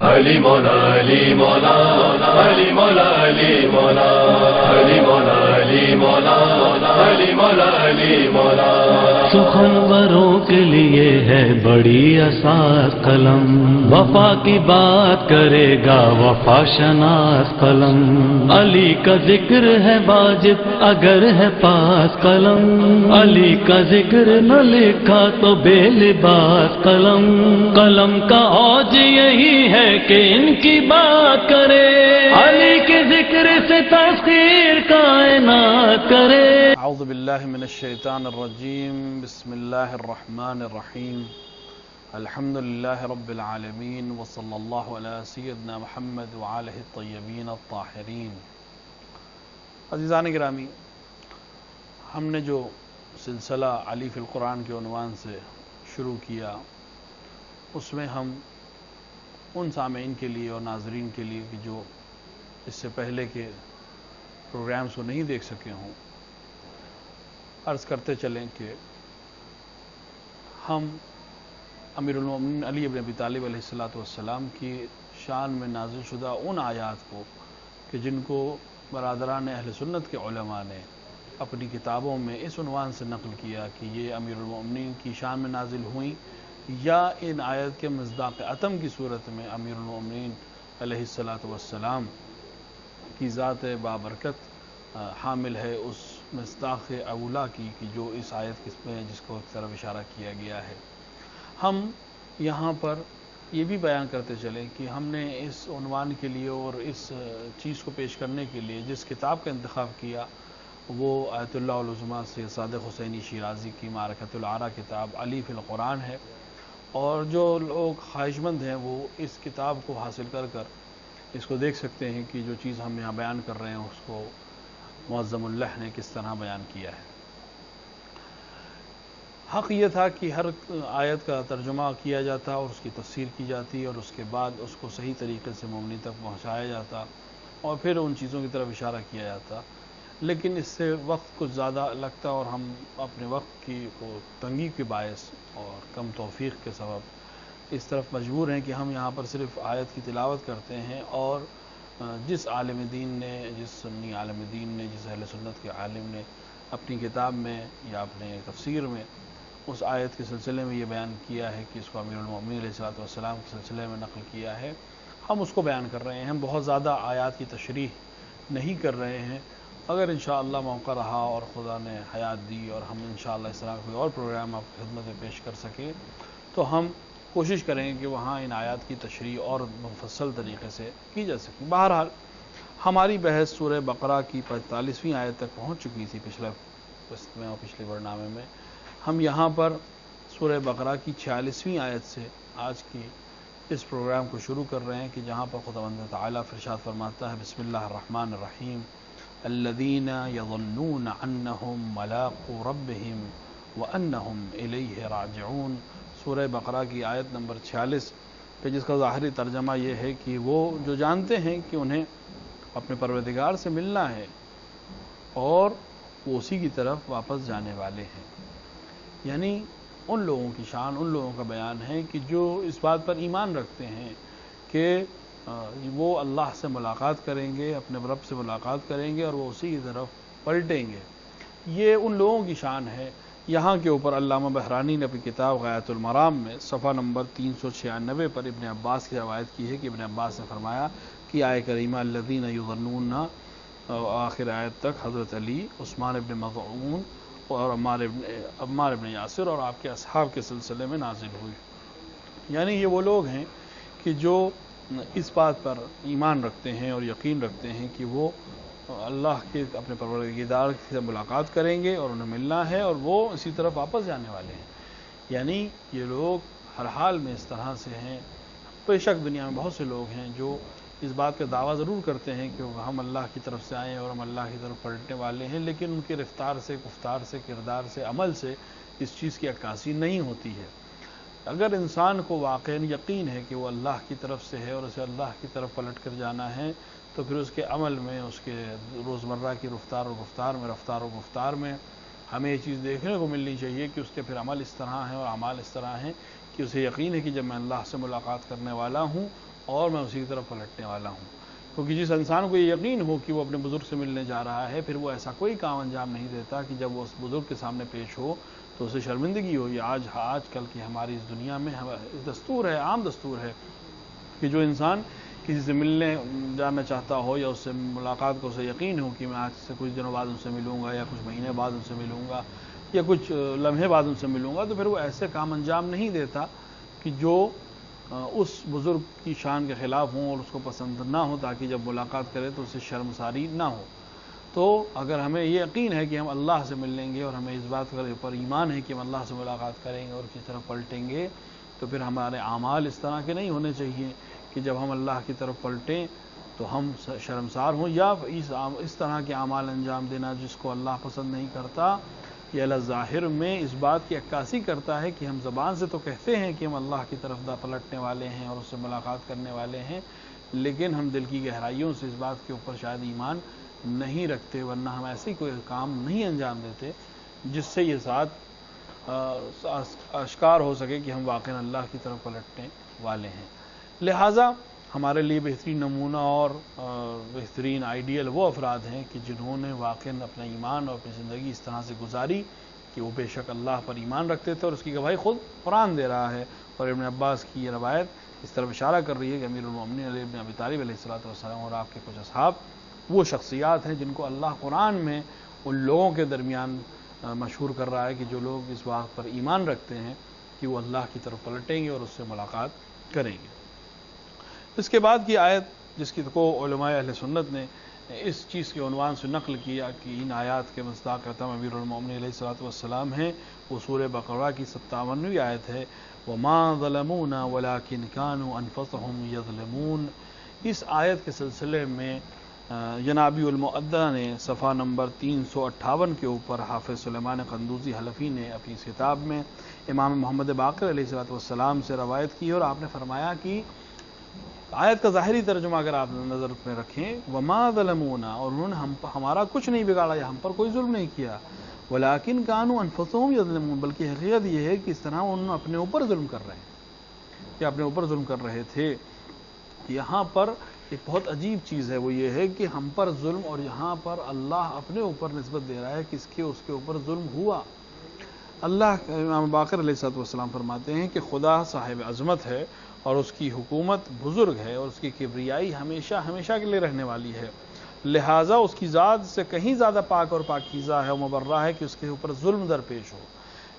علی مولا علی مولا علی مولا علی مولا علی مولا علی مولا علی مولا علی مولا سخنوروں کے لیے ہے بڑی اساس قلم، وفا کی بات کرے گا وفا شناس قلم، علی کا ذکر ہے واجب اگر ہے پاس قلم، علی کا ذکر نہ لکھا تو بے لباس قلم، قلم کا اوج یہی ہے کہ ان کی بات کرے، علی کے ذکر سے تذکیر کائنات کرے۔ اعوذ باللہ من الشیطان الرجیم، بسم اللہ الرحمن الرحیم، الحمد للہ رب العالمین، وصلی اللہ علی سیدنا محمد وآلہ الطیبین الطاہرین۔ عزیزان گرامی، ہم نے جو سلسلہ علی فی القرآن کے عنوان سے شروع کیا، اس میں ہم ان سامعین کے لیے اور ناظرین کے لیے کہ جو اس سے پہلے کے پروگرامز کو نہیں دیکھ سکے ہوں، عرض کرتے چلیں کہ ہم امیر المومنین علی ابن ابی طالب علیہ السلام کی شان میں نازل شدہ ان آیات کو کہ جن کو برادران اہل سنت کے علماء نے اپنی کتابوں میں اس عنوان سے نقل کیا کہ یہ امیر المومنین کی شان میں نازل ہوئیں، یا ان آیت کے مصداق عتم کی صورت میں امیر المومنین علیہ السلام کی ذات بابرکت حامل ہے اس مصداق اولا کی کہ جو اس آیت میں جس کو ایک طرف اشارہ کیا گیا ہے۔ ہم یہاں پر یہ بھی بیان کرتے چلیں کہ ہم نے اس عنوان کے لیے اور اس چیز کو پیش کرنے کے لیے جس کتاب کا انتخاب کیا وہ آیت اللہ العظمیٰ سید صادق حسینی شیرازی کی معرکۃ العریٰ کتاب علی فی القرآن ہے، اور جو لوگ خواہش مند ہیں وہ اس کتاب کو حاصل کر اس کو دیکھ سکتے ہیں کہ جو چیز ہم یہاں بیان کر رہے ہیں اس کو معظم اللہ نے کس طرح بیان کیا ہے۔ حق یہ تھا کہ ہر آیت کا ترجمہ کیا جاتا اور اس کی تفسیر کی جاتی اور اس کے بعد اس کو صحیح طریقے سے مومنین تک پہنچایا جاتا اور پھر ان چیزوں کی طرف اشارہ کیا جاتا، لیکن اس سے وقت کچھ زیادہ لگتا اور ہم اپنے وقت کی تنگی کے باعث اور کم توفیق کے سبب اس طرف مجبور ہیں کہ ہم یہاں پر صرف آیت کی تلاوت کرتے ہیں، اور جس عالم دین نے، جس سنی عالم دین نے، جس اہل سنت کے عالم نے اپنی کتاب میں یا اپنے تفسیر میں اس آیت کے سلسلے میں یہ بیان کیا ہے کہ اس کو امیر المومنین علیہ السلام کے سلسلے میں نقل کیا ہے، ہم اس کو بیان کر رہے ہیں۔ ہم بہت زیادہ آیات کی تشریح نہیں کر رہے ہیں۔ اگر انشاءاللہ موقع رہا اور خدا نے حیات دی اور ہم انشاءاللہ اس طرح کوئی اور پروگرام آپ کی خدمت میں پیش کر سکیں تو ہم کوشش کریں گے کہ وہاں ان آیات کی تشریح اور مفصل طریقے سے کی جا سکے۔ بہرحال ہماری بحث سورہ بقرہ کی 45ویں آیت تک پہنچ چکی تھی پچھلے قسط میں اور پچھلے برنامے میں۔ ہم یہاں پر سورہ بقرہ کی 46ویں آیت سے آج کی اس پروگرام کو شروع کر رہے ہیں کہ جہاں پر خداوند تعالیٰ ارشاد فرماتا ہے، بسم اللہ الرحمن الرحیم، الذین یظنون انہم ملاقو ربہم وانہم الیہ راجعون۔ سورہ بقرہ کی آیت نمبر 46 کہ جس کا ظاہری ترجمہ یہ ہے کہ وہ جو جانتے ہیں کہ انہیں اپنے پروردگار سے ملنا ہے اور وہ اسی کی طرف واپس جانے والے ہیں، یعنی ان لوگوں کی شان، ان لوگوں کا بیان ہے کہ جو اس بات پر ایمان رکھتے ہیں کہ وہ اللہ سے ملاقات کریں گے، اپنے رب سے ملاقات کریں گے اور وہ اسی کی طرف پلٹیں گے۔ یہ ان لوگوں کی شان ہے۔ یہاں کے اوپر علامہ بحرانی نے اپنی کتاب غایۃ المرام میں صفحہ نمبر 396 پر ابن عباس کی روایت کی ہے کہ ابن عباس نے فرمایا کہ آیہ کریمہ الذین یظنون آخر آیت تک حضرت علی، عثمان ابن مظعون اور عمار ابن یاسر اور آپ کے اصحاب کے سلسلے میں نازل ہوئی، یعنی یہ وہ لوگ ہیں کہ جو اس بات پر ایمان رکھتے ہیں اور یقین رکھتے ہیں کہ وہ اللہ کے اپنے پروردگار سے ملاقات کریں گے اور انہیں ملنا ہے اور وہ اسی طرف واپس جانے والے ہیں، یعنی یہ لوگ ہر حال میں اس طرح سے ہیں۔ بے شک دنیا میں بہت سے لوگ ہیں جو اس بات کا دعویٰ ضرور کرتے ہیں کہ ہم اللہ کی طرف سے آئے اور ہم اللہ کی طرف پلٹنے والے ہیں، لیکن ان کی رفتار سے، گفتار سے، کردار سے، عمل سے اس چیز کی عکاسی نہیں ہوتی ہے۔ اگر انسان کو واقعاً یقین ہے کہ وہ اللہ کی طرف سے ہے اور اسے اللہ کی طرف پلٹ کر جانا ہے تو پھر اس کے عمل میں، اس کے روزمرہ کی رفتار و گفتار میں ہمیں یہ چیز دیکھنے کو ملنی چاہیے کہ اس کے پھر عمل اس طرح ہیں اور اعمال اس طرح ہیں کہ اسے یقین ہے کہ جب میں اللہ سے ملاقات کرنے والا ہوں اور میں اسی کی طرف پلٹنے والا ہوں. کیونکہ جس انسان کو یہ یقین ہو کہ وہ اپنے بزرگ سے ملنے جا رہا ہے، پھر وہ ایسا کوئی کام انجام نہیں دیتا کہ جب وہ اس بزرگ کے سامنے پیش ہو تو اسے شرمندگی ہو. یہ آج کل کی ہماری اس دنیا میں دستور ہے، عام دستور ہے کہ جو انسان کسی سے ملنے جانا چاہتا ہو یا اس سے ملاقات کو اسے یقین ہو کہ میں آج سے کچھ دنوں بعد ان سے ملوں گا یا کچھ مہینے بعد ان سے ملوں گا یا کچھ لمحے بعد ان سے ملوں گا، تو پھر وہ ایسے کام انجام نہیں دیتا کہ جو اس بزرگ کی شان کے خلاف ہوں اور اس کو پسند نہ ہو، تاکہ جب ملاقات کرے تو اسے شرمساری نہ ہو. تو اگر ہمیں یہ یقین ہے کہ ہم اللہ سے ملیں گے اور ہمیں اس بات پر ایمان ہے کہ ہم اللہ سے ملاقات کریں گے اور کی طرف پلٹیں گے، تو پھر ہمارے اعمال اس طرح کے نہیں ہونے چاہیے کہ جب ہم اللہ کی طرف پلٹیں تو ہم شرمسار ہوں، یا اس طرح کے اعمال انجام دینا جس کو اللہ پسند نہیں کرتا. یہ اللہ ظاہر میں اس بات کی عکاسی کرتا ہے کہ ہم زبان سے تو کہتے ہیں کہ ہم اللہ کی طرف پلٹنے والے ہیں اور اس سے ملاقات کرنے والے ہیں، لیکن ہم دل کی گہرائیوں سے اس بات کے اوپر شاید ایمان نہیں رکھتے، ورنہ ہم ایسے کوئی کام نہیں انجام دیتے جس سے یہ ذات اشکار ہو سکے کہ ہم واقعا اللہ کی طرف پلٹنے والے ہیں. لہٰذا ہمارے لیے بہترین نمونہ اور بہترین آئیڈیل وہ افراد ہیں کہ جنہوں نے واقعا اپنا ایمان اور اپنی زندگی اس طرح سے گزاری کہ وہ بے شک اللہ پر ایمان رکھتے تھے، اور اس کی گواہی خود قرآن دے رہا ہے. اور ابن عباس کی یہ روایت اس طرف اشارہ کر رہی ہے کہ امیر المومنین علی بن ابی طالب علیہ السلام اور آپ کے کچھ اصحاب وہ شخصیات ہیں جن کو اللہ قرآن میں ان لوگوں کے درمیان مشہور کر رہا ہے کہ جو لوگ اس بات پر ایمان رکھتے ہیں کہ وہ اللہ کی طرف پلٹیں گے اور اس سے ملاقات کریں گے. اس کے بعد کی آیت جس کی کو علماء اہل سنت نے اس چیز کے عنوان سے نقل کیا کہ ان آیات کے مصداق امیر المومنین علیہ الصلوۃ والسلام ہیں، وہ سورہ بقرہ کی 57ویں آیت ہے، وَمَا ظَلَمُونَا وَلَٰكِنْ كَانُوا أَنفُسَهُمْ يَظْلِمُونَ. اس آیت کے سلسلے میں جنابی المعدہ نے صفحہ نمبر 358 کے اوپر حافظ سلیمان قندوزی حلفی نے اپنی اس کتاب میں امام محمد باقر علیہ الصلوۃ والسلام سے روایت کی، اور آپ نے فرمایا کہ آیت کا ظاہری ترجمہ اگر آپ نظر میں رکھیں، وما ظلمونا، اور انہوں نے ہمارا کچھ نہیں بگاڑا یا ہم پر کوئی ظلم نہیں کیا، ولیکن کانوا انفسهم یظلمون، بلکہ حقیقت یہ ہے کہ اس طرح انہوں اپنے اوپر ظلم کر رہے ہیں کہ اپنے اوپر ظلم کر رہے تھے. یہاں پر ایک بہت عجیب چیز ہے، وہ یہ ہے کہ ہم پر ظلم، اور یہاں پر اللہ اپنے اوپر نسبت دے رہا ہے کہ اس کے اوپر ظلم ہوا. اللہ امام باقر علیہ السلام فرماتے ہیں کہ خدا صاحب عظمت ہے اور اس کی حکومت بزرگ ہے اور اس کی کبریائی ہمیشہ ہمیشہ کے لیے رہنے والی ہے، لہٰذا اس کی ذات سے کہیں زیادہ پاک اور پاکیزہ ہے اور مبرہ ہے کہ اس کے اوپر ظلم درپیش ہو.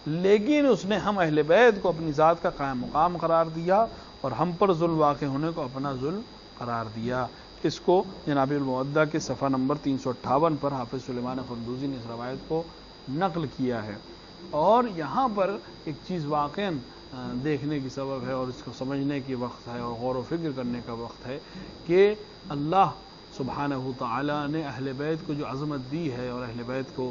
لیکن اس نے ہم اہل بیت کو اپنی ذات کا قائم مقام قرار دیا اور ہم پر ظلم واقع ہونے کو اپنا ظلم قرار دیا. اس کو جناب المعدہ کے صفحہ نمبر 358 پر حافظ سلیمان قندوزی نے اس روایت کو نقل کیا ہے. اور یہاں پر ایک چیز واقعا دیکھنے کی سبب ہے اور اس کو سمجھنے کی وقت ہے اور غور و فکر کرنے کا وقت ہے کہ اللہ سبحانہ تعالی نے اہل بیت کو جو عظمت دی ہے اور اہل بیت کو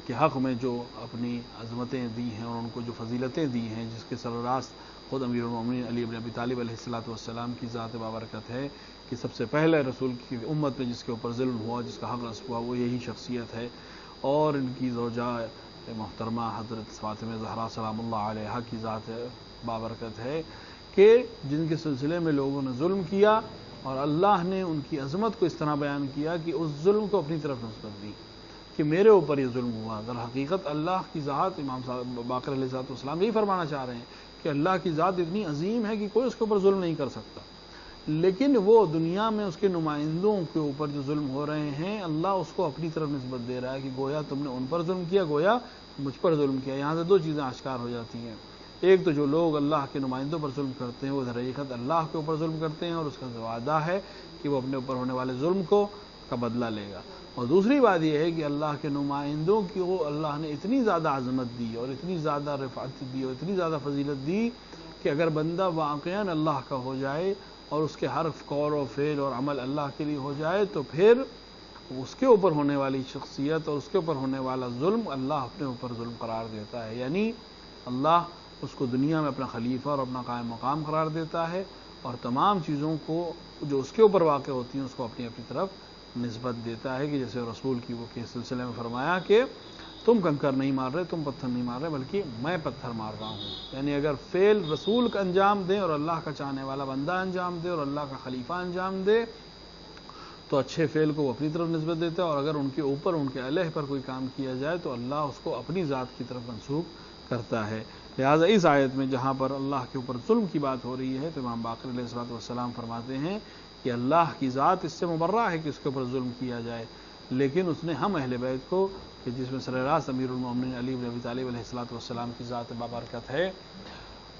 کے حق میں جو اپنی عظمتیں دی ہیں اور ان کو جو فضیلتیں دی ہیں، جس کے سرراست خود امیر المومنین علی بن ابی طالب علیہ الصلوۃ والسلام کی ذات بابرکت ہے کہ سب سے پہلے رسول کی امت میں جس کے اوپر ظلم ہوا، جس کا حق غصب ہوا، وہ یہی شخصیت ہے. اور ان کی زوجہ محترمہ حضرت فاطمہ زہرا سلام اللہ علیہا کی ذات بابرکت ہے کہ جن کے سلسلے میں لوگوں نے ظلم کیا اور اللہ نے ان کی عظمت کو اس طرح بیان کیا کہ اس ظلم کو اپنی طرف نسبت دی کہ میرے اوپر یہ ظلم ہوا. در حقیقت اللہ کی ذات، امام باقر علیہ السلام یہی فرمانا چاہ رہے ہیں کہ اللہ کی ذات اتنی عظیم ہے کہ کوئی اس کے اوپر ظلم نہیں کر سکتا، لیکن وہ دنیا میں اس کے نمائندوں کے اوپر جو ظلم ہو رہے ہیں اللہ اس کو اپنی طرف نسبت دے رہا ہے کہ گویا تم نے ان پر ظلم کیا، گویا مجھ پر ظلم کیا. یہاں سے دو چیزیں آشکار ہو جاتی ہیں، ایک تو جو لوگ اللہ کے نمائندوں پر ظلم کرتے ہیں وہ در حقیقت اللہ کے اوپر ظلم کرتے ہیں اور اس کا وعدہ ہے کہ وہ اپنے اوپر ہونے والے ظلم کا بدلہ لے گا. اور دوسری بات یہ ہے کہ اللہ کے نمائندوں کی وہ اللہ نے اتنی زیادہ عظمت دی اور اتنی زیادہ رفعت دی اور اتنی زیادہ فضیلت دی کہ اگر بندہ واقعا اللہ کا ہو جائے اور اس کے ہر قول و فعل اور عمل اللہ کے لیے ہو جائے تو پھر اس کے اوپر ہونے والی شخصیت اور اس کے اوپر ہونے والا ظلم اللہ اپنے اوپر ظلم قرار دیتا ہے. یعنی اللہ اس کو دنیا میں اپنا خلیفہ اور اپنا قائم مقام قرار دیتا ہے اور تمام چیزوں کو جو اس کے اوپر واقع ہوتی ہیں اس کو اپنی طرف نسبت دیتا ہے کہ جیسے رسول کی وہ کے سلسلے میں فرمایا کہ تم کنکر نہیں مار رہے، تم پتھر نہیں مار رہے، بلکہ میں پتھر مار رہا ہوں. یعنی اگر فعل رسول کا انجام دے اور اللہ کا چاہنے والا بندہ انجام دے اور اللہ کا خلیفہ انجام دے تو اچھے فعل کو وہ اپنی طرف نسبت دیتا ہے، اور اگر ان کے اوپر ان کے علیہ پر کوئی کام کیا جائے تو اللہ اس کو اپنی ذات کی طرف منسوب کرتا ہے. لہذا اس آیت میں جہاں پر اللہ کے اوپر ظلم کی بات ہو رہی ہے تو امام باقر علیہ الصلوۃ والسلام فرماتے ہیں کہ اللہ کی ذات اس سے مبرہ ہے کہ اس کے اوپر ظلم کیا جائے، لیکن اس نے ہم اہل بیت کو، کہ جس میں سرراست امیر المومنین علی بن ابی طالب علیہ الصلوۃ والسلام کی ذات بابرکت ہے،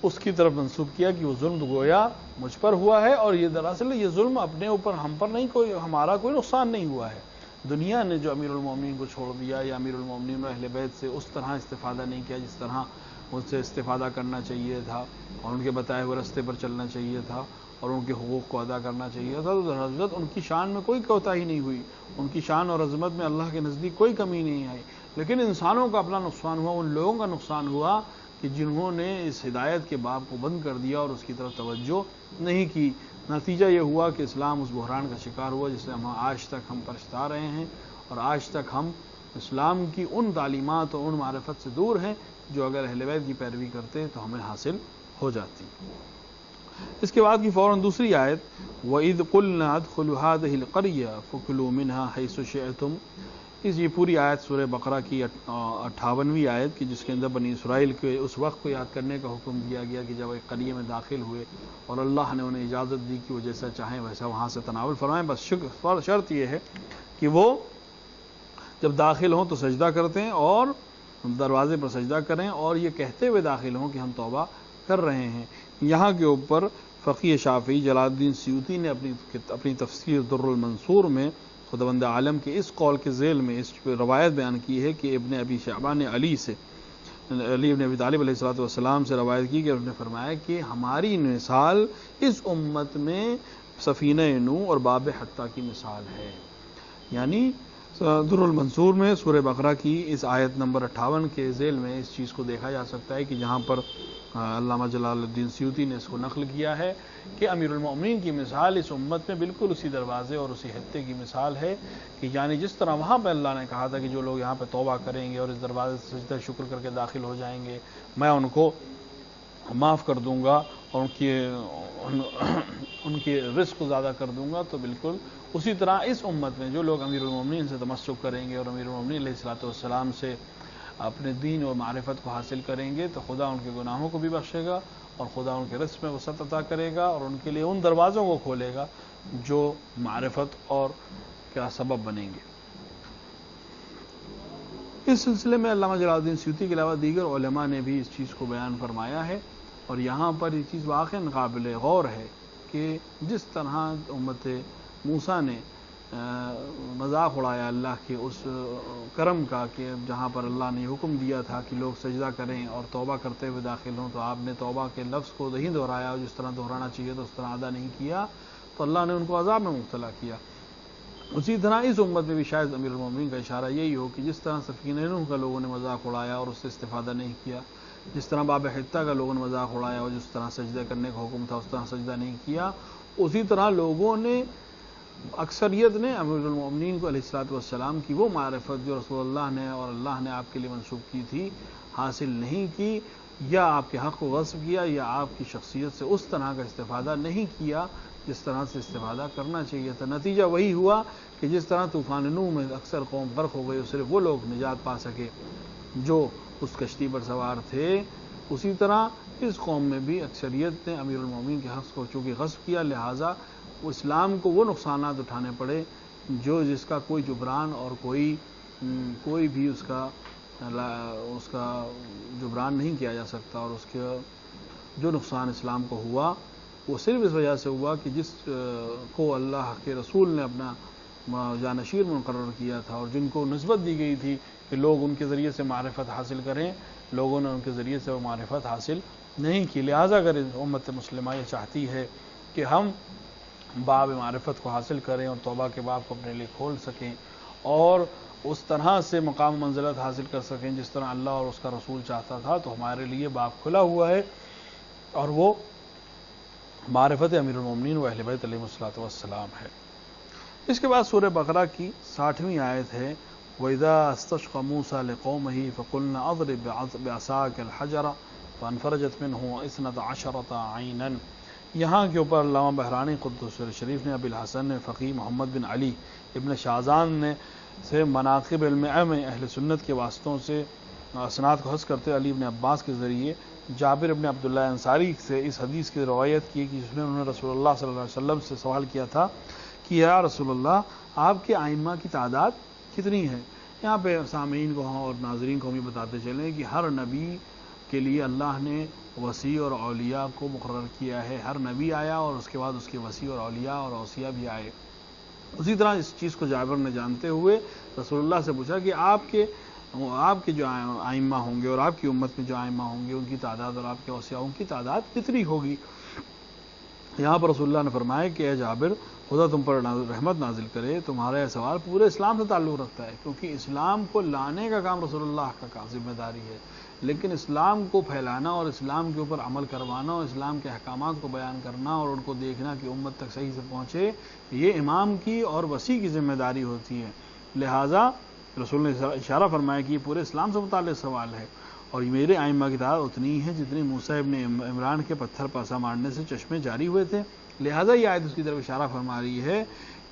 اس کی طرف منسوب کیا کہ وہ ظلم گویا مجھ پر ہوا ہے، اور یہ دراصل یہ ظلم اپنے اوپر ہم پر نہیں، کوئی ہمارا کوئی نقصان نہیں ہوا ہے. دنیا نے جو امیر المومنین کو چھوڑ دیا یا امیر المومنین و اہل بیت سے اس طرح استفادہ نہیں کیا جس طرح ان سے استفادہ کرنا چاہیے تھا، اور ان کے بتائے ہوئے راستے پر چلنا چاہیے تھا، اور ان کے حقوق کو ادا کرنا چاہیے تھا، تو حضرت ان کی شان میں کوئی کوتاہی نہیں ہوئی، ان کی شان اور عظمت میں اللہ کے نزدیک کوئی کمی نہیں آئی. لیکن انسانوں کا اپنا نقصان ہوا، ان لوگوں کا نقصان ہوا کہ جنہوں نے اس ہدایت کے باب کو بند کر دیا اور اس کی طرف توجہ نہیں کی. نتیجہ یہ ہوا کہ اسلام اس بحران کا شکار ہوا جس سے ہم آج تک ہم پرچتا رہے ہیں، اور آج تک ہم اسلام کی ان تعلیمات اور ان معرفت سے دور ہیں جو اگر اہل بیت کی پیروی کرتے تو ہمیں حاصل ہو جاتی. اس کے بعد کی فوراً دوسری آیت وَإِذْ قُلْنَا ادْخُلُوا هَٰذِهِ الْقَرْيَةَ فَكُلُوا مِنْهَا حَيْثُ شِئْتُمْ. یہ پوری آیت سورہ بقرہ کی 58ویں آیت کی، جس کے اندر بنی اسرائیل کے اس وقت کو یاد کرنے کا حکم دیا گیا کہ جب ایک قریے میں داخل ہوئے اور اللہ نے انہیں اجازت دی کہ وہ جیسا چاہیں ویسا وہاں سے تناول فرمائیں، بس شرط یہ ہے کہ وہ جب داخل ہوں تو سجدہ کرتے ہیں اور دروازے پر سجدہ کریں، اور یہ کہتے ہوئے داخل ہوں کہ ہم توبہ کر رہے ہیں. یہاں کے اوپر فقیہ شافعی جلال الدین سیوطی نے اپنی تفسیر در المنصور میں خداوند عالم کے اس قول کے ذیل میں اس روایت بیان کی ہے کہ ابن ابی شعبہ نے علی بن ابی طالب علیہ الصلوۃ والسلام سے روایت کی کہ انہوں نے فرمایا کہ ہماری مثال اس امت میں سفینہ نوح اور باب حتیٰ کی مثال ہے. یعنی در المنصور میں سورہ بقرہ کی اس آیت نمبر 58 کے ذیل میں اس چیز کو دیکھا جا سکتا ہے کہ جہاں پر علامہ جلال الدین سیوطی نے اس کو نقل کیا ہے کہ امیر المومنین کی مثال اس امت میں بالکل اسی دروازے اور اسی حتے کی مثال ہے کہ یعنی جس طرح وہاں پہ اللہ نے کہا تھا کہ جو لوگ یہاں پہ توبہ کریں گے اور اس دروازے سے سجدہ شکر کر کے داخل ہو جائیں گے میں ان کو معاف کر دوں گا اور ان کی رزق کو زیادہ کر دوں گا، تو بالکل اسی طرح اس امت میں جو لوگ امیر المومنین سے تمسک کریں گے اور امیر المومنین علیہ الصلوۃ والسلام سے اپنے دین و معرفت کو حاصل کریں گے تو خدا ان کے گناہوں کو بھی بخشے گا اور خدا ان کے رزق میں وسعت عطا کرے گا اور ان کے لیے ان دروازوں کو کھولے گا جو معرفت اور کیا سبب بنیں گے. اس سلسلے میں علامہ جلال الدین سیوطی کے علاوہ دیگر علماء نے بھی اس چیز کو بیان فرمایا ہے، اور یہاں پر یہ چیز واقعا قابل غور ہے کہ جس طرح امت موسیٰ نے مذاق اڑایا اللہ کے اس کرم کا کہ جہاں پر اللہ نے حکم دیا تھا کہ لوگ سجدہ کریں اور توبہ کرتے ہوئے داخل ہوں، تو آپ نے توبہ کے لفظ کو نہیں دہرایا اور جس طرح دہرانا چاہیے تو اس طرح ادا نہیں کیا، تو اللہ نے ان کو عذاب میں مبتلا کیا. اسی طرح اس امت میں بھی شاید امیر المومنین کا اشارہ یہی ہو کہ جس طرح سفینہ نوح کا لوگوں نے مذاق اڑایا اور اس سے استفادہ نہیں کیا، جس طرح باب حتیٰ کا لوگوں نے مذاق اڑایا اور جس طرح سجدہ کرنے کا حکم تھا اس طرح سجدہ نہیں کیا، اسی طرح لوگوں نے اکثریت نے امیر المومنین کو علیہ الصلوۃ والسلام کی وہ معرفت جو رسول اللہ نے اور اللہ نے آپ کے لیے منسوب کی تھی حاصل نہیں کی، یا آپ کے حق کو غصب کیا، یا آپ کی شخصیت سے اس طرح کا استفادہ نہیں کیا جس طرح سے استفادہ کرنا چاہیے تھا. نتیجہ وہی ہوا کہ جس طرح طوفان نوح میں اکثر قوم غرق ہو گئی، صرف وہ لوگ نجات پا سکے جو اس کشتی پر سوار تھے، اسی طرح اس قوم میں بھی اکثریت نے امیر المومنین کے حق کو چونکہ غصب کیا، لہٰذا اسلام کو وہ نقصانات اٹھانے پڑے جس کا کوئی جبران اور کوئی بھی اس کا جبران نہیں کیا جا سکتا، اور اس کے جو نقصان اسلام کو ہوا وہ صرف اس وجہ سے ہوا کہ جس کو اللہ کے رسول نے اپنا جانشیر مقرر کیا تھا اور جن کو نسبت دی گئی تھی کہ لوگ ان کے ذریعے سے معرفت حاصل کریں، لوگوں نے ان کے ذریعے سے وہ معرفت حاصل نہیں کی. لہٰذا اگر امت مسلمہ یہ چاہتی ہے کہ ہم باب معرفت کو حاصل کریں اور توبہ کے باب کو اپنے لیے کھول سکیں اور اس طرح سے مقام منزلت حاصل کر سکیں جس طرح اللہ اور اس کا رسول چاہتا تھا، تو ہمارے لیے باب کھلا ہوا ہے اور وہ معرفت امیر المومنین و اہل بیت علیہ الصلوۃ والسلام ہے. اس کے بعد سورہ بقرہ کی 60ویں آیت ہے وَإِذَا اسْتَسْقَى مُوسَى لِقَوْمِهِ فَقُلْنَا اضْرِبْ بِعَصَاكَ الْحَجَرَ فَانْفَرَجَتْ مِنْهُ 12 عَيْنًا۔ یہاں کے اوپر علامہ بہرانی قدس شریف نے، ابی الحسن نے، فقی محمد بن علی ابن شاہزان نے سے مناقب علم اہل سنت کے واسطوں سے اسناد کو حذف کرتے علی ابن عباس کے ذریعے جابر ابن عبداللہ انصاری سے اس حدیث کی روایت کی کہ جس میں انہوں نے رسول اللہ صلی اللہ علیہ وسلم سے سوال کیا تھا کہ یا رسول اللہ آپ کے ائمہ کی تعداد کتنی ہے؟ یہاں پہ سامعین کو اور ناظرین کو بھی بتاتے چلیں کہ ہر نبی کے لیے اللہ نے وصی اور اولیاء کو مقرر کیا ہے۔ ہر نبی آیا اور اس کے بعد اس کے وصی اور اولیاء اور اوصیاء بھی آئے۔ اسی طرح اس چیز کو جابر نے جانتے ہوئے رسول اللہ سے پوچھا کہ آپ کے جو ائمہ ہوں گے اور آپ کی امت میں جو ائمہ ہوں گے ان کی تعداد اور آپ کے اوصیاء ان کی تعداد کتنی ہوگی؟ یہاں پر رسول اللہ نے فرمایا کہ اے جابر، خدا تم پر رحمت نازل کرے، تمہارا یہ سوال پورے اسلام سے تعلق رکھتا ہے، کیونکہ اسلام کو لانے کا کام رسول اللہ کا ذمہ داری ہے، لیکن اسلام کو پھیلانا اور اسلام کے اوپر عمل کروانا اور اسلام کے احکامات کو بیان کرنا اور ان کو دیکھنا کہ امت تک صحیح سے پہنچے، یہ امام کی اور وصی کی ذمہ داری ہوتی ہے۔ لہٰذا رسول نے اشارہ فرمایا کہ یہ پورے اسلام سے متعلق سوال ہے، اور میرے ائمہ کی تعداد اتنی ہے جتنی موسیٰ ابن عمران کے پتھر پاسا مارنے سے چشمے جاری ہوئے تھے۔ لہٰذا یہ آیت اس کی طرف اشارہ فرما رہی ہے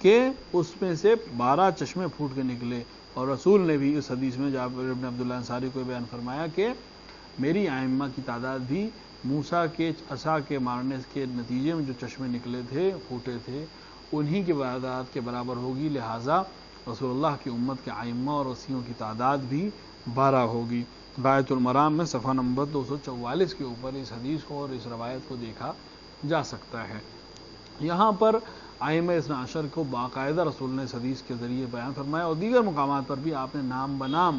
کہ اس میں سے 12 چشمے پھوٹ کے نکلے، اور رسول نے بھی اس حدیث میں جابر ابن عبداللہ انصاری کو بیان فرمایا کہ میری ائمہ کی تعداد بھی موسیٰ کے عصا کے مارنے کے نتیجے میں جو چشمے نکلے تھے، پھوٹے تھے، انہی کی تعداد کے برابر ہوگی۔ لہٰذا رسول اللہ کی امت کے ائمہ اور وصیوں کی تعداد بھی 12 ہوگی۔ غایۃ المرام میں صفحہ نمبر 244 کے اوپر اس حدیث کو اور اس روایت کو دیکھا جا سکتا ہے۔ یہاں پر ائمہ اثنا عشر کو باقاعدہ رسول نے اس حدیث کے ذریعے بیان فرمایا، اور دیگر مقامات پر بھی آپ نے نام بنام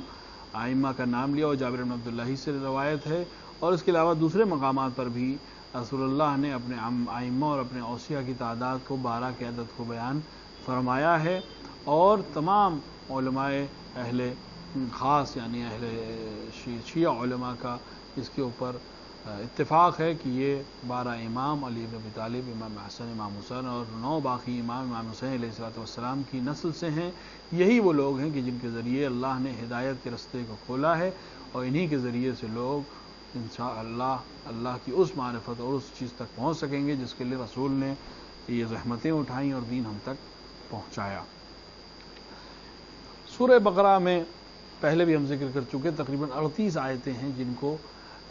ائمہ کا نام لیا، اور جابر بن عبداللہ ہی سے روایت ہے، اور اس کے علاوہ دوسرے مقامات پر بھی رسول اللہ نے اپنے ائمہ اور اپنے اوصیاء کی تعداد کو 12 کی عدد کو بیان فرمایا ہے، اور تمام علماء اہل خاص یعنی اہل شیعہ علماء کا اس کے اوپر اتفاق ہے کہ یہ 12 امام علی بن ابی طالب، امام حسن، امام حسین اور 9 باقی امام حسین علیہ السلام کی نسل سے ہیں۔ یہی وہ لوگ ہیں کہ جن کے ذریعے اللہ نے ہدایت کے رستے کو کھولا ہے، اور انہی کے ذریعے سے لوگ انشاءاللہ اللہ کی اس معرفت اور اس چیز تک پہنچ سکیں گے جس کے لیے رسول نے یہ زحمتیں اٹھائیں اور دین ہم تک پہنچایا۔ سورہ بقرہ میں پہلے بھی ہم ذکر کر چکے تقریباً 38 آیتیں ہیں جن کو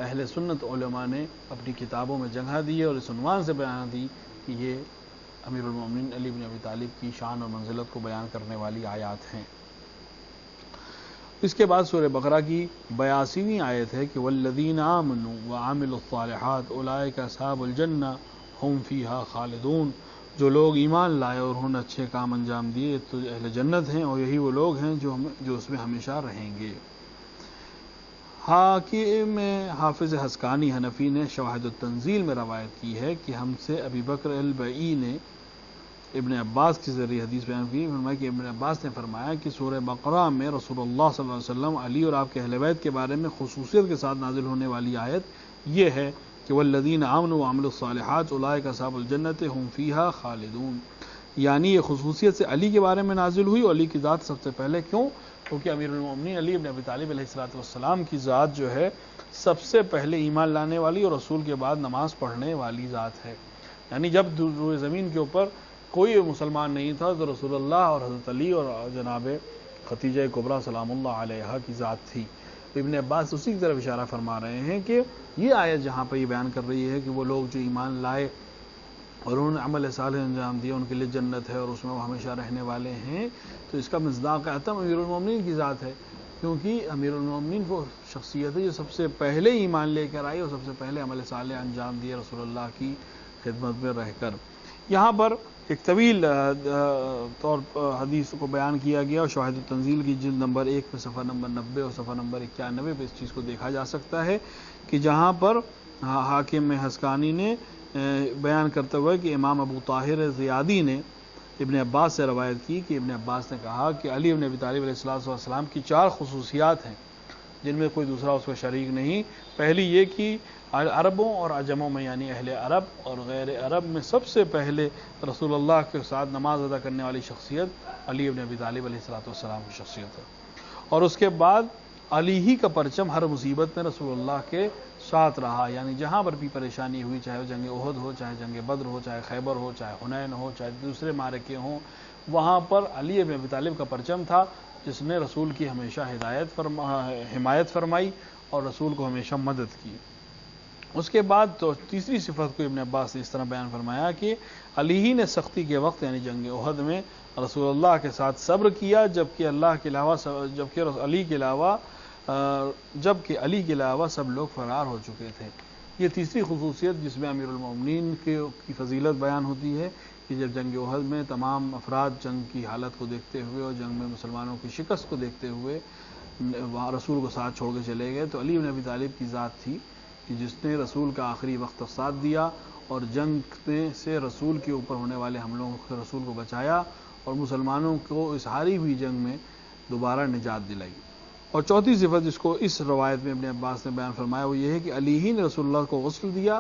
اہل سنت علماء نے اپنی کتابوں میں جگہ دی ہے، اور اس عنوان سے بیان دی کہ یہ امیر المومنین علی بن ابی طالب کی شان اور منزلت کو بیان کرنے والی آیات ہیں۔ اس کے بعد سورہ بقرہ کی 82ویں آیت ہے کہ والذین آمنوا وعملوا الصالحات اولئک اصحاب الجنہ ہم فیہا خالدون، جو لوگ ایمان لائے اور انہوں نے اچھے کام انجام دیے تو اہل جنت ہیں، اور یہی وہ لوگ ہیں جو اس میں ہمیشہ رہیں گے۔ حاکم حافظ حسقانی حنفی نے شواہد التنزیل میں روایت کی ہے کہ ہم سے ابی بکر البئی نے ابن عباس کے ذریعے حدیث بیان کی، فرمایا کہ ابن عباس نے فرمایا کہ سورہ بقرہ میں رسول اللہ صلی اللہ علیہ وسلم علی اور آپ کے اہل بیت کے بارے میں خصوصیت کے ساتھ نازل ہونے والی آیت یہ ہے کہ والذین آمنوا وعملوا الصالحات اولئک اصحاب الجنۃ هم فیہا خالدون، یعنی یہ خصوصیت سے علی کے بارے میں نازل ہوئی، اور علی کی ذات سب سے پہلے کیوں؟ کیونکہ امیر المومنین علی بن ابی طالب علیہ السلام کی ذات جو ہے سب سے پہلے ایمان لانے والی اور رسول کے بعد نماز پڑھنے والی ذات ہے، یعنی جب روئے زمین کے اوپر کوئی مسلمان نہیں تھا تو رسول اللہ اور حضرت علی اور جناب خدیجہ کبریٰ سلام اللہ علیہا کی ذات تھی۔ ابن عباس اسی کی طرف اشارہ فرما رہے ہیں کہ یہ آیت جہاں پہ یہ بیان کر رہی ہے کہ وہ لوگ جو ایمان لائے اور انہوں نے عمل صالح انجام دیا ان کے لیے جنت ہے اور اس میں وہ ہمیشہ رہنے والے ہیں، تو اس کا مصداق عطم امیر المومنین کی ذات ہے، کیونکہ امیر المومنین وہ شخصیت ہے جو سب سے پہلے ایمان لے کر آئی اور سب سے پہلے عمل صالح انجام دیا رسول اللہ کی خدمت میں رہ کر۔ یہاں پر ایک طویل طور حدیث کو بیان کیا گیا، اور شواہد التنزیل کی جلد نمبر 1 پہ صفحہ نمبر 90 اور صفحہ نمبر 91 پہ اس چیز کو دیکھا جا سکتا ہے کہ جہاں پر حاکم حسقانی نے بیان کرتے ہوئے کہ امام ابو طاہر زیادی نے ابن عباس سے روایت کی کہ ابن عباس نے کہا کہ علی بن ابی طالب علیہ السلام کی 4 خصوصیات ہیں جن میں کوئی دوسرا اس کا شریک نہیں۔ پہلی یہ کہ عربوں اور عجموں میں یعنی اہل عرب اور غیر عرب میں سب سے پہلے رسول اللہ کے ساتھ نماز ادا کرنے والی شخصیت علی بن ابی طالب علیہ السلام کی شخصیت ہے، اور اس کے بعد علی ہی کا پرچم ہر مصیبت میں رسول اللہ کے ساتھ رہا، یعنی جہاں پر بھی پریشانی ہوئی، چاہے وہ جنگ احد ہو، چاہے جنگ بدر ہو، چاہے خیبر ہو، چاہے حنین ہو، چاہے دوسرے معرکے ہوں، وہاں پر علی بن ابی طالب کا پرچم تھا، جس نے رسول کی ہمیشہ حمایت فرمائی اور رسول کو ہمیشہ مدد کی۔ اس کے بعد تو تیسری صفت کو ابن عباس نے اس طرح بیان فرمایا کہ علی ہی نے سختی کے وقت یعنی جنگ احد میں رسول اللہ کے ساتھ صبر کیا، جبکہ علی کے علاوہ سب لوگ فرار ہو چکے تھے۔ یہ تیسری خصوصیت جس میں امیر المومنین کی فضیلت بیان ہوتی ہے کہ جب جنگ احد میں تمام افراد جنگ کی حالت کو دیکھتے ہوئے اور جنگ میں مسلمانوں کی شکست کو دیکھتے ہوئے رسول کو ساتھ چھوڑ کے چلے گئے، تو علی بن ابی طالب کی ذات تھی کہ جس نے رسول کا آخری وقت تک ساتھ دیا اور جنگ میں سے رسول کے اوپر ہونے والے حملوں سے رسول کو بچایا اور مسلمانوں کو اس ہاری ہوئی جنگ میں دوبارہ نجات دلائی۔ اور چوتھی صفت جس کو اس روایت میں ابن عباس نے بیان فرمایا وہ یہ ہے کہ علی ہی نے رسول اللہ کو غسل دیا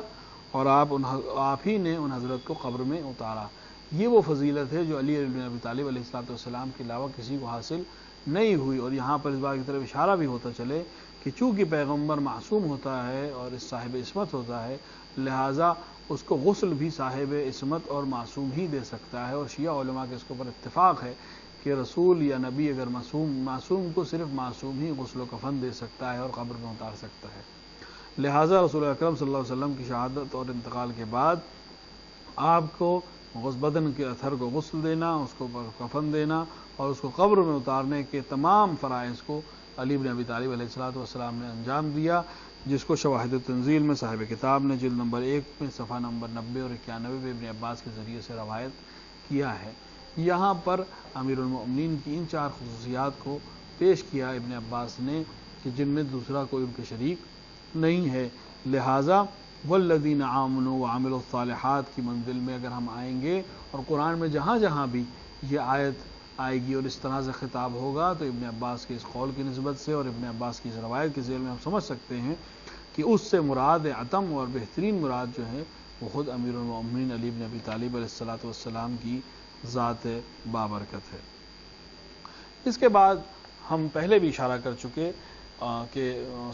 اور آپ ہی نے ان حضرت کو قبر میں اتارا۔ یہ وہ فضیلت ہے جو علی بن ابی طالب علیہ السلام کے علاوہ کسی کو حاصل نہیں ہوئی۔ اور یہاں پر اس بات کی طرف اشارہ بھی ہوتا چلے کہ چونکہ پیغمبر معصوم ہوتا ہے اور اس صاحب عصمت ہوتا ہے، لہٰذا اس کو غسل بھی صاحب عصمت اور معصوم ہی دے سکتا ہے، اور شیعہ علماء کے اس کے اوپر اتفاق ہے کہ رسول یا نبی اگر معصوم کو صرف معصوم ہی غسل و کفن دے سکتا ہے اور قبر میں اتار سکتا ہے۔ لہٰذا رسول اکرم صلی اللہ علیہ وسلم کی شہادت اور انتقال کے بعد آپ کو بدن کے اثر کو غسل دینا، اس کو کفن دینا اور اس کو قبر میں اتارنے کے تمام فرائض کو علی بن ابی طالب علیہ السلام نے انجام دیا، جس کو شواہد تنزیل میں صاحب کتاب نے جلد نمبر 1 میں صفحہ نمبر 90 اور 91 میں ابن عباس کے ذریعے سے روایت کیا ہے۔ یہاں پر امیر المؤمنین کی ان 4 خصوصیات کو پیش کیا ابن عباس نے کہ جن میں دوسرا کوئی ان کے شریک نہیں ہے، لہٰذا والذین آمنوا وعملوا الصالحات کی منزل میں اگر ہم آئیں گے اور قرآن میں جہاں جہاں بھی یہ آیت آئے گی اور اس طرح سے خطاب ہوگا تو ابن عباس کے اس قول کی نسبت سے اور ابن عباس کی اس روایت کے ذیل میں ہم سمجھ سکتے ہیں کہ اس سے مراد عتم اور بہترین مراد جو ہے وہ خود امیر المؤمنین علی بن ابی طالب علیہ السلام کی ذات بابرکت ہے۔ اس کے بعد ہم پہلے بھی اشارہ کر چکے کہ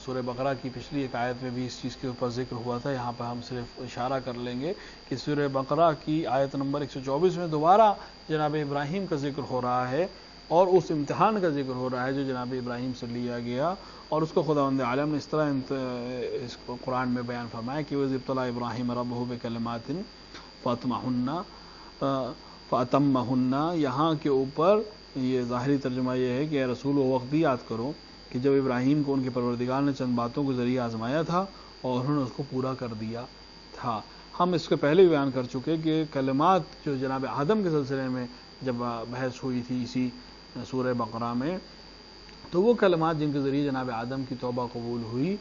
سورہ بقرہ کی پچھلی ایک آیت میں بھی اس چیز کے اوپر ذکر ہوا تھا، یہاں پر ہم صرف اشارہ کر لیں گے کہ سورہ بقرہ کی آیت نمبر 124 میں دوبارہ جناب ابراہیم کا ذکر ہو رہا ہے اور اس امتحان کا ذکر ہو رہا ہے جو جناب ابراہیم سے لیا گیا، اور اس کو خداوند عالم نے اس طرح اس کو قرآن میں بیان فرمایا کہ وَإِذِ ابْتَلَىٰ إِبْرَاهِيمَ رَبُّهُ بِكَلِمَاتٍ فَأَتَمَّهُنَّ۔ یہاں کے اوپر یہ ظاہری ترجمہ یہ ہے کہ اے رسول وہ وقت بھی یاد کرو کہ جب ابراہیم کو ان کے پروردگار نے چند باتوں کے ذریعے آزمایا تھا اور انہوں نے اس کو پورا کر دیا تھا۔ ہم اس کے پہلے بھی بیان کر چکے کہ کلمات جو جناب آدم کے سلسلے میں جب بحث ہوئی تھی اسی سورہ بقرہ میں، تو وہ کلمات جن کے ذریعے جناب آدم کی توبہ قبول ہوئی،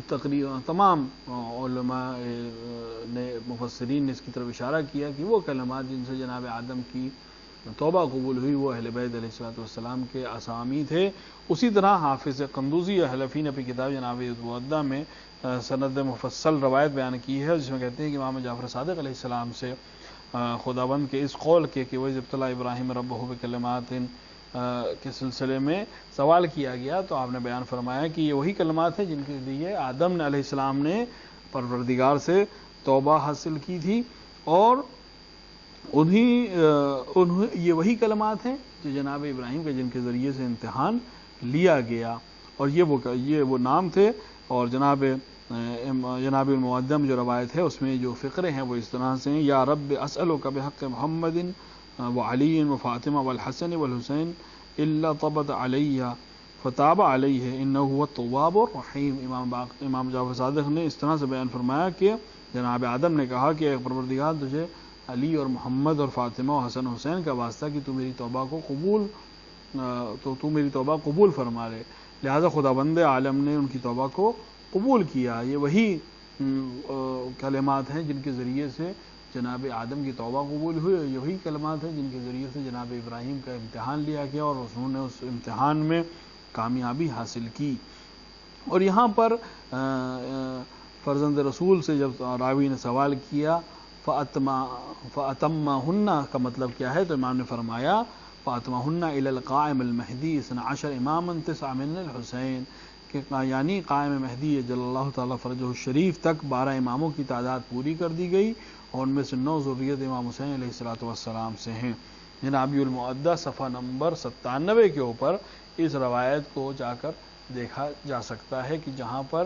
تقریباً تمام علماء نے مفسرین نے اس کی طرف اشارہ کیا کہ وہ کلمات جن سے جناب آدم کی توبہ قبول ہوئی وہ اہل بیت علیہ السلام کے اسامی تھے۔ اسی طرح حافظ قندوزی حلفی نے اپنی کتاب جناب المودع میں سند مفصل روایت بیان کی ہے جس میں کہتے ہیں کہ امام جعفر صادق علیہ السلام سے خداوند کے اس قول کے کہ وَإِذِ ابْتَلَىٰ إِبْرَاهِيمَ رَبُّهُ بِكَلِمَاتٍ کے سلسلے میں سوال کیا گیا، تو آپ نے بیان فرمایا کہ یہ وہی کلمات ہیں جن کے لیے آدم علیہ السلام نے پروردگار سے توبہ حاصل کی تھی، اور یہ وہی کلمات ہیں جو جناب ابراہیم کے جن کے ذریعے سے امتحان لیا گیا، اور یہ وہ نام تھے۔ اور جناب المودع میں جو روایت ہے اس میں جو فقرے ہیں وہ اس طرح سے ہیں: یا رب اسألک بحق محمد وعلی وفاطمہ والحسن والحسین الا طبت علی فتاب علیہ انہ هو التواب الرحیم۔ امام جعفر صادق نے اس طرح سے بیان فرمایا کہ جناب آدم نے کہا کہ اے پروردگار تجھے علی اور محمد اور فاطمہ اور حسن حسین کا واسطہ کہ تو میری توبہ قبول فرما لے، لہذا خداوند عالم نے ان کی توبہ کو قبول کیا۔ یہ وہی کلمات ہیں جن کے ذریعے سے جناب آدم کی توبہ قبول ہوئی، اور یہی کلمات ہیں جن کے ذریعے سے جناب ابراہیم کا امتحان لیا گیا اور انہوں نے اس امتحان میں کامیابی حاصل کی۔ اور یہاں پر فرزند رسول سے جب راوی نے سوال کیا فَأَتَمَّهُنَّ کا مطلب کیا ہے، تو امام نے فرمایا فاطمہن الی القائم المہدی 12 اماما 9 من الحسین، کہ یعنی قائم مہدی جل اللہ تعالیٰ فرجہ الشریف تک 12 اماموں کی تعداد پوری کر دی گئی، اور ان میں سے 9 ذریت امام حسین علیہ السلام سے ہیں۔ جنابی المعدہ صفحہ نمبر 97 کے اوپر اس روایت کو جا کر دیکھا جا سکتا ہے، کہ جہاں پر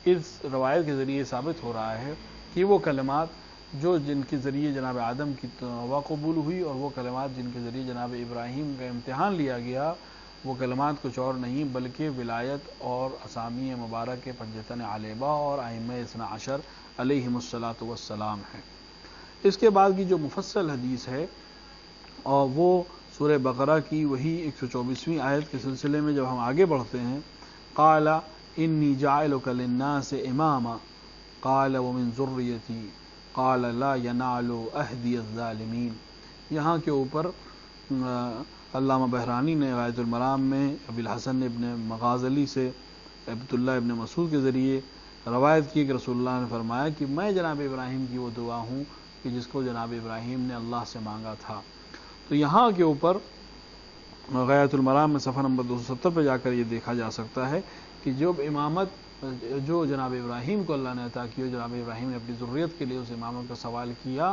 اس روایت کے ذریعے ثابت ہو رہا ہے کہ وہ کلمات جو جن کے ذریعے جناب آدم کی توبہ قبول ہوئی، اور وہ کلمات جن کے ذریعے جناب ابراہیم کا امتحان لیا گیا، وہ کلمات کچھ اور نہیں بلکہ ولایت اور اسامی مبارک کے پنجتن علیبہ اور ائمہ 12 علیہم الصلاۃ والسلام ہیں۔ اس کے بعد کی جو مفصل حدیث ہے، اور وہ سورہ بقرہ کی وہی 124ویں آیت کے سلسلے میں جب ہم آگے بڑھتے ہیں، قال انی جاعلک للناس اماما قال ومن ذریتی قال لا ینال عہدی الظالمین۔ یہاں کے اوپر علامہ بحرانی نے غایۃ المرام میں ابی الحسن ابن مغازلی سے عبداللہ ابن مسعود کے ذریعے روایت کی کہ رسول اللہ نے فرمایا کہ میں جناب ابراہیم کی وہ دعا ہوں کہ جس کو جناب ابراہیم نے اللہ سے مانگا تھا۔ تو یہاں کے اوپر غایۃ المرام میں صفحہ نمبر 270 پہ جا کر یہ دیکھا جا سکتا ہے کہ جو امامت جو جناب ابراہیم کو اللہ نے عطا کی، جناب ابراہیم نے اپنی ضروریت کے لیے اس امامت کا سوال کیا،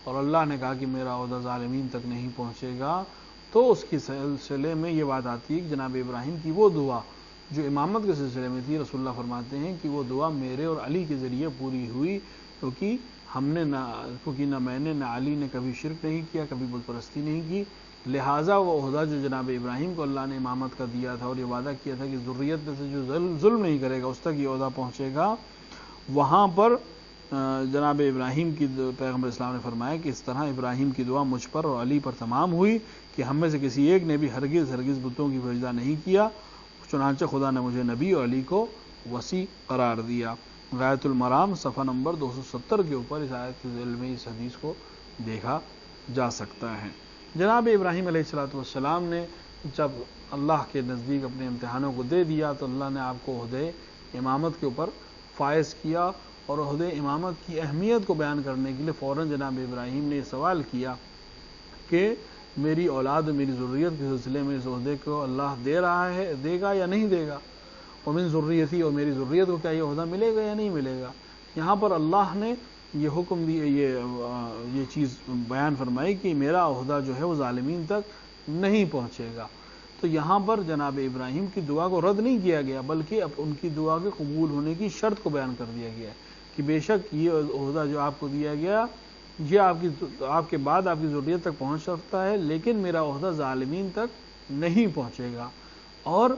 اور اللہ نے کہا کہ میرا عہدہ ظالمین تک نہیں پہنچے گا، تو اس کے سلسلے میں یہ بات آتی ہے کہ جناب ابراہیم کی وہ دعا جو امامت کے سلسلے میں تھی، رسول اللہ فرماتے ہیں کہ وہ دعا میرے اور علی کے ذریعے پوری ہوئی، کیونکہ نہ میں نے نہ علی نے کبھی شرک نہیں کیا، کبھی بت پرستی نہیں کی، لہٰذا وہ عہدہ جو جناب ابراہیم کو اللہ نے امامت کا دیا تھا اور یہ وعدہ کیا تھا کہ ذریت میں سے جو ظلم نہیں کرے گا اس تک یہ عہدہ پہنچے گا، وہاں پر جناب ابراہیم کی پیغمبر اسلام نے فرمایا کہ اس طرح ابراہیم کی دعا مجھ پر اور علی پر تمام ہوئی کہ ہم میں سے کسی ایک نے بھی ہرگز بتوں کی سجدہ نہیں کیا، چنانچہ خدا نے مجھے نبی اور علی کو وصی قرار دیا۔ غایۃ المرام صفحہ نمبر 270 کے اوپر اس آیت کے ذیل میں اس حدیث کو دیکھا جا سکتا ہے۔ جناب ابراہیم علیہ السلام نے جب اللہ کے نزدیک اپنے امتحانوں کو دے دیا تو اللہ نے آپ کو عہدے امامت کے اوپر فائز کیا، اور عہدے امامت کی اہمیت کو بیان کرنے کے لیے فوراً جناب ابراہیم نے یہ سوال کیا کہ میری اولاد و میری ذریت کے سلسلے میں اس عہدے کو اللہ دے گا یا نہیں دے گا، ومن ذریتی، اور میری ذریت کو کیا یہ عہدہ ملے گا یا نہیں ملے گا۔ یہاں پر اللہ نے یہ حکم دیا، یہ چیز بیان فرمائی کہ میرا عہدہ جو ہے وہ ظالمین تک نہیں پہنچے گا۔ تو یہاں پر جناب ابراہیم کی دعا کو رد نہیں کیا گیا بلکہ اب ان کی دعا کے قبول ہونے کی شرط کو بیان کر دیا گیا ہے کہ بے شک یہ عہدہ جو آپ کو دیا گیا یہ آپ کے بعد آپ کی ذریت تک پہنچ سکتا ہے، لیکن میرا عہدہ ظالمین تک نہیں پہنچے گا، اور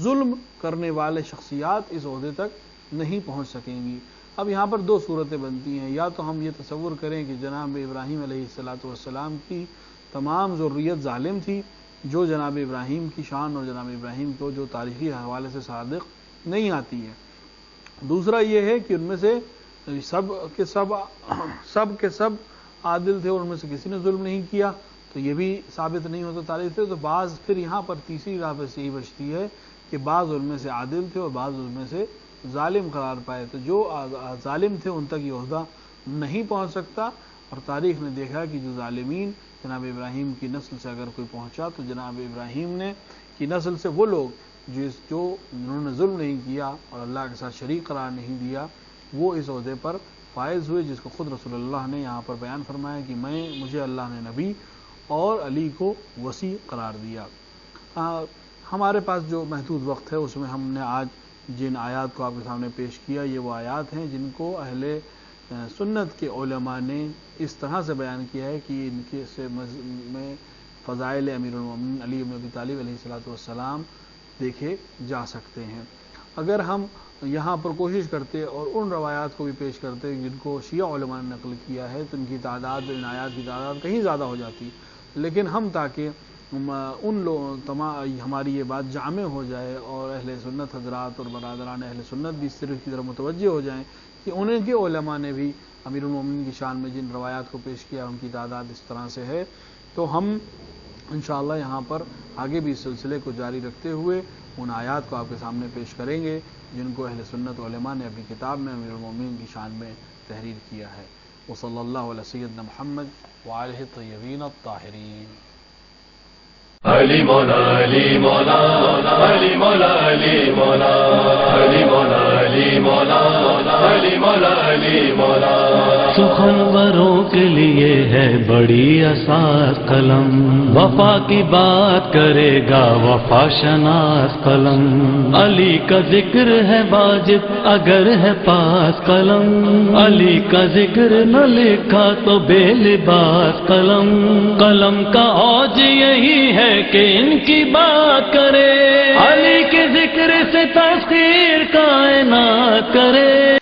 ظلم کرنے والے شخصیات اس عہدے تک نہیں پہنچ سکیں گی۔ اب یہاں پر 2 صورتیں بنتی ہیں، یا تو ہم یہ تصور کریں کہ جناب ابراہیم علیہ السلام کی تمام ذریت ظالم تھی جو جناب ابراہیم کی شان اور جناب ابراہیم کو جو تاریخی حوالے سے صادق نہیں آتی ہے۔ دوسرا یہ ہے کہ ان میں سے سب کے سب عادل تھے اور ان میں سے کسی نے ظلم نہیں کیا، تو یہ بھی ثابت نہیں ہوتا تاریخ سے۔ تو بعض پھر یہاں پر تیسری راہ پہ سے یہ بچتی ہے کہ بعض ان میں سے عادل تھے اور بعض ان میں سے ظالم قرار پائے، تو جو ظالم تھے ان تک یہ عہدہ نہیں پہنچ سکتا، اور تاریخ نے دیکھا کہ جو ظالمین جناب ابراہیم کی نسل سے اگر کوئی پہنچا تو جناب ابراہیم نے کی نسل سے وہ لوگ جنہوں نے ظلم نہیں کیا اور اللہ کے ساتھ شریک قرار نہیں دیا، وہ اس عہدے پر فائز ہوئے، جس کو خود رسول اللہ نے یہاں پر بیان فرمایا کہ مجھے اللہ نے نبی اور علی کو وصی قرار دیا۔ ہمارے پاس جو محدود وقت ہے اس میں ہم نے آج جن آیات کو آپ کے سامنے پیش کیا یہ وہ آیات ہیں جن کو اہل سنت کے علماء نے اس طرح سے بیان کیا ہے کہ ان کے سے میں فضائل امیر المومنین علی بن ابی طالب علیہ السلام دیکھے جا سکتے ہیں۔ اگر ہم یہاں پر کوشش کرتے اور ان روایات کو بھی پیش کرتے جن کو شیعہ علماء نے نقل کیا ہے تو ان کی تعداد، ان آیات کی تعداد کہیں زیادہ ہو جاتی، لیکن ہم تاکہ ہماری یہ بات جامع ہو جائے اور اہل سنت حضرات اور برادران اہل سنت بھی اس طرح کی طرف متوجہ ہو جائیں کہ انہیں کے علماء نے بھی امیر المومنین کی شان میں جن روایات کو پیش کیا ان کی تعداد اس طرح سے ہے، تو ہم انشاءاللہ یہاں پر آگے بھی اس سلسلے کو جاری رکھتے ہوئے ان آیات کو آپ کے سامنے پیش کریں گے جن کو اہل سنت علماء نے اپنی کتاب میں امیر المومنین کی شان میں تحریر کیا ہے۔ وصلی اللہ علیہ سیدنا محمد وآلہ الطیبین الطاہرین۔ علی مولا علی مولا علی مولا علی مولا علی مولا علی مولا علی مولا علی مولا سخنوروں کے لیے ہے بڑی اساس قلم، وفا کی بات کرے گا وفا شناس قلم، علی کا ذکر ہے واجب اگر ہے پاس قلم، علی کا ذکر نہ لکھا تو بے لباس قلم، قلم کا اوج یہی ہے کہ ان کی بات کرے، علی کے ذکر سے تسخیر کائنات کرے،